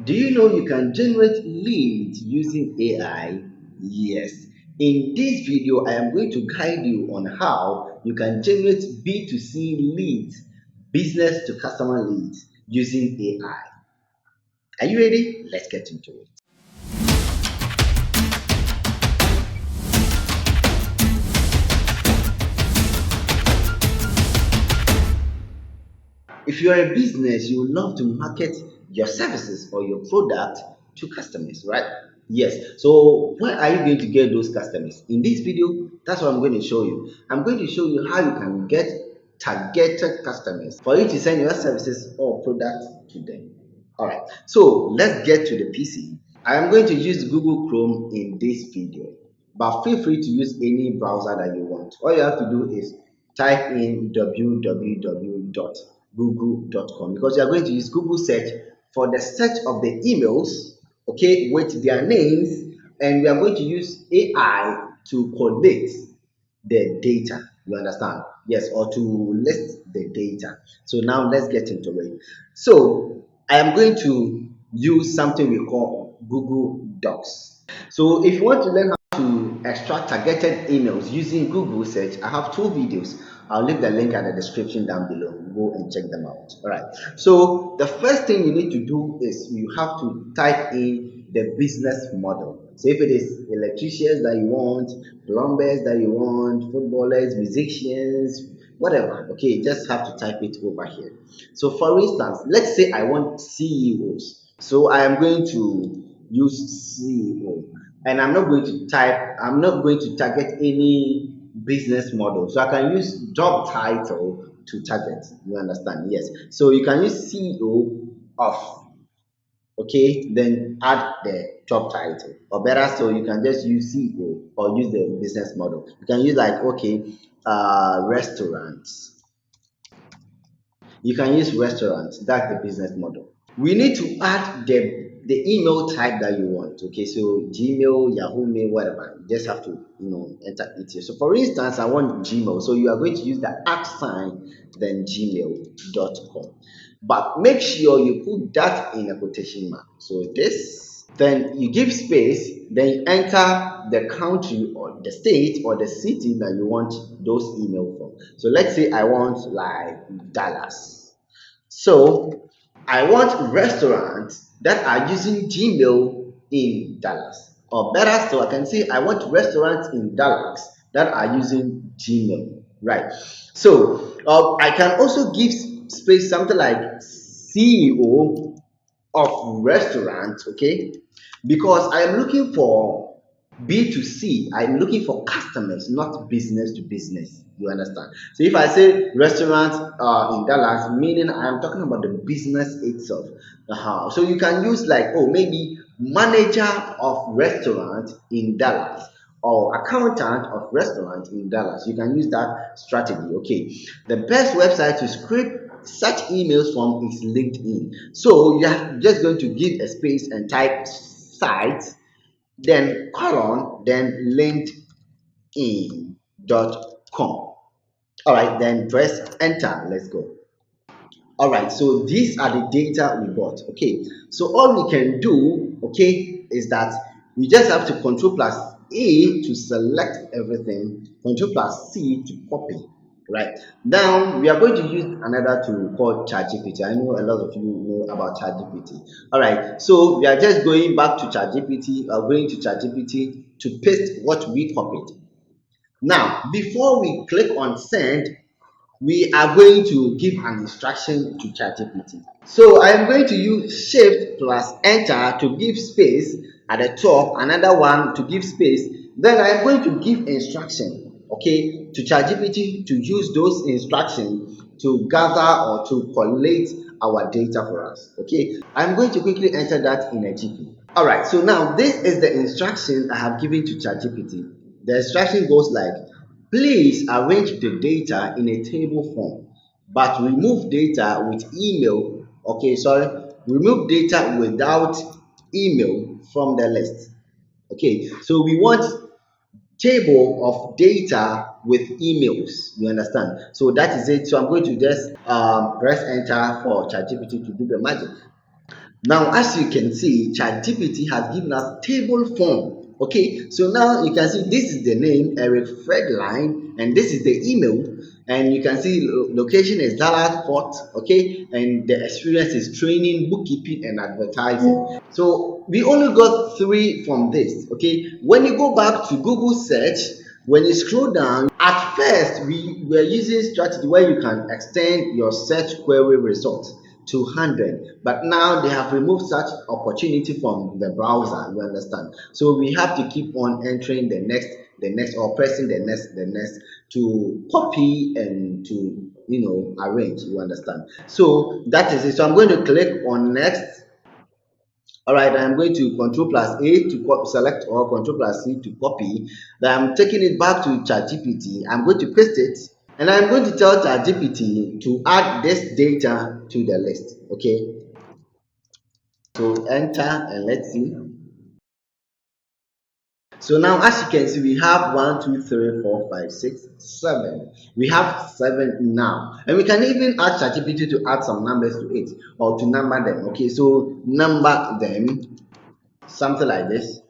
Do you know you can generate leads using AI? Yes. In this video, I am going to guide you on how you can generate B2C leads, business to customer leads using AI. Are you ready? Let's get into it. If you are a business, you would love to market your services or your product to customers, right? Yes. So where are you going to get those customers? In this video, that's what I'm going to show you. I'm going to show you how you can get targeted customers for you to send your services or product to them. All right. So let's get to the PC. I am going to use Google Chrome in this video, but feel free to use any browser that you want. All you have to do is type in www.google.com because you are going to use Google search for the search of the emails, okay, with their names, and we are going to use AI to collect the data. You understand? Yes, or to list the data. So now let's get into it. So I am going to use something we call Google Docs. So if you want to learn how to extract targeted emails using Google search, I have two videos. I'll leave the link at the description down below. Go and check them out. All right. So the first thing you need to do is you have to type in the business model. So if it is electricians that you want, plumbers that you want, footballers, musicians, whatever, okay, just have to type it over here. So for instance, let's say I want CEOs. So I am going to use CEO, and I'm not going to target any business model. So I can use job title to target. You understand? Yes. So you can use CEO of, okay, then add the job title, or better so you can just use CEO or use the business model. You can use like, okay, restaurants. You can use restaurants. That's the business model. We need to add the email type that you want. Okay, so Gmail, Yahoo Mail, whatever. You just have to enter it here. So for instance, I want Gmail. So you are going to use the @ sign, then gmail.com. But make sure you put that in a quotation mark. So this, then you give space, then you enter the country or the state or the city that you want those email from. So let's say I want like Dallas. So I want restaurants that are using Gmail in Dallas. Or better still, I can say I want restaurants in Dallas that are using Gmail. Right. So I can also give space something like CEO of restaurants, okay? Because I am looking for B2C, I'm looking for customers, not business to business. You understand? So if I say restaurant in Dallas, meaning I'm talking about the business itself. So you can use like, oh, maybe manager of restaurant in Dallas or accountant of restaurant in Dallas. You can use that strategy. Okay. The best website to script such emails from is LinkedIn. So you are just going to give a space and type site, then colon, then linkedin.com. All right, then press enter. Let's go. All right, so these are the data we got. Okay, so all we can do, okay, is that we just have to control plus A to select everything, control plus C to copy. Right now, we are going to use another tool called ChatGPT. I know a lot of you know about ChatGPT. All right, so we are just going back to ChatGPT, going to ChatGPT to paste what we copied. Now, before we click on send, we are going to give an instruction to ChatGPT. So I am going to use Shift plus Enter to give space at the top, another one to give space. Then I am going to give instruction, okay, to ChatGPT to use those instructions to gather or to collate our data for us. Okay, I'm going to quickly enter that in a GP. All right, so now this is the instruction I have given to ChatGPT. The instruction goes like, please arrange the data in a table form, but remove data with email. Okay, sorry, remove data without email from the list. Okay, so we want table of data with emails. You understand? So that is it. So I'm going to just press enter for ChatGPT to do the magic. Now, as you can see, ChatGPT has given us table form. Okay, so now you can see this is the name Eric Fredline, and this is the email, and you can see location is Dallas Fort. Okay, and the experience is training, bookkeeping, and advertising. So we only got three from this. Okay, when you go back to Google search, when you scroll down, at first we were using strategy where you can extend your search query results to 100, but now they have removed such opportunity from the browser, you understand. So we have to keep on entering the next or pressing the next to copy and to arrange, you understand. So that is it. So I'm going to click on next. All right, I'm going to Control plus A to select, or Control plus C to copy. Then I'm taking it back to ChatGPT. I'm going to paste it, and I'm going to tell ChatGPT to add this data to the list. Okay, so enter and let's see. So now, as you can see, we have 1, 2, 3, 4, 5, 6, 7. We have 7 now, and we can even ask ChatGPT to add some numbers to it or to number them. Okay, so number them something like this,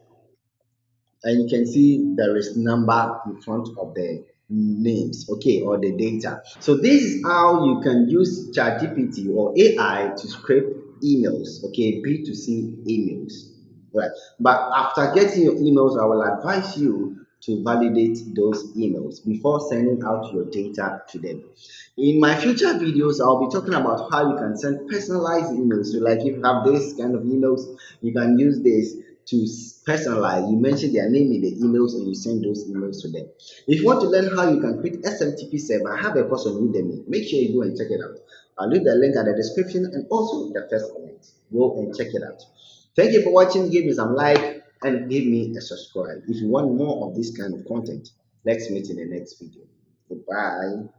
and you can see there is number in front of the names, okay, or the data. So this is how you can use ChatGPT or AI to scrape emails, okay, B2C emails, right? But after getting your emails, I will advise you to validate those emails before sending out your data to them. In my future videos, I'll be talking about how you can send personalized emails. So like if you have this kind of emails, you can use this to personalize. You mention their name in the emails and you send those emails to them. If you want to learn how you can create SMTP server, I have a course on Udemy. Make sure you go and check it out. I'll leave the link at the description and also the first comment. Go and check it out. Thank you for watching. Give me some like and give me a subscribe. If you want more of this kind of content, let's meet in the next video. Goodbye.